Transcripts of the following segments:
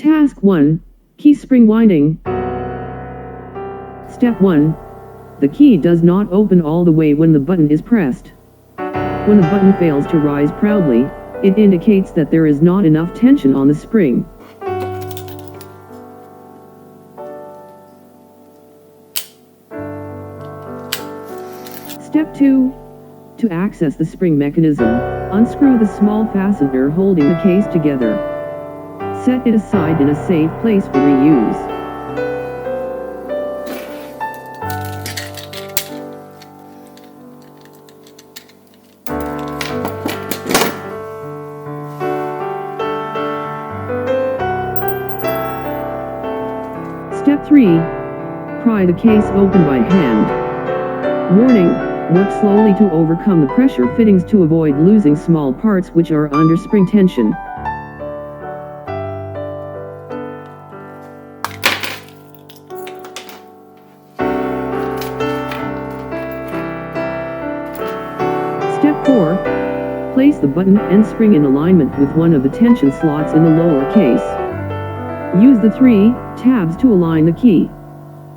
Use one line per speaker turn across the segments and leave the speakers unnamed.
Task 1. Key spring winding. Step 1. The key does not open all the way when the button is pressed. When the button fails to rise proudly, it indicates that there is not enough tension on the spring. Step 2. To access the spring mechanism, unscrew the small fastener holding the case together. Set it aside in a safe place for reuse. Step 3. Pry the case open by hand. Warning: work slowly to overcome the pressure fittings to avoid losing small parts which are under spring tension. Step 4. Place the button and spring in alignment with one of the tension slots in the lower case. Use the 3 tabs to align the key.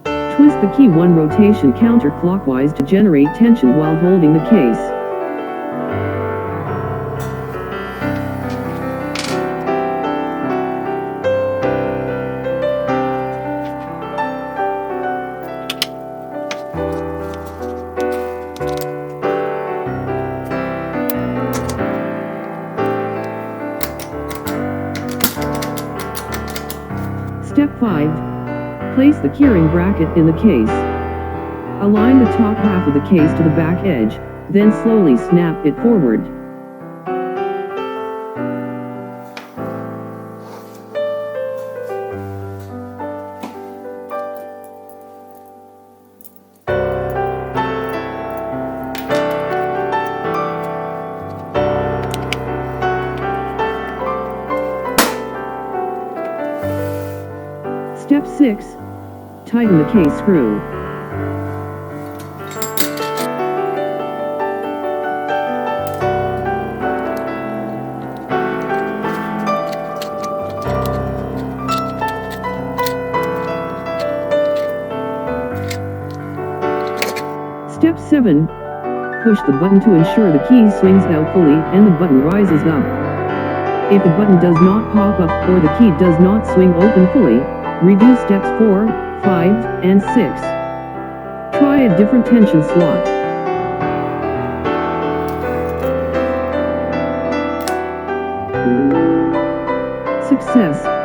Twist the key one rotation counterclockwise to generate tension while holding the case. Step 5. Place the keyring bracket in the case. Align the top half of the case to the back edge, then slowly snap it forward. Step 6. Tighten the case screw. Step 7. Push the button to ensure the key swings out fully and the button rises up. If the button does not pop up or the key does not swing open fully, redo steps 4, 5, and 6. Try a different tension slot. Success!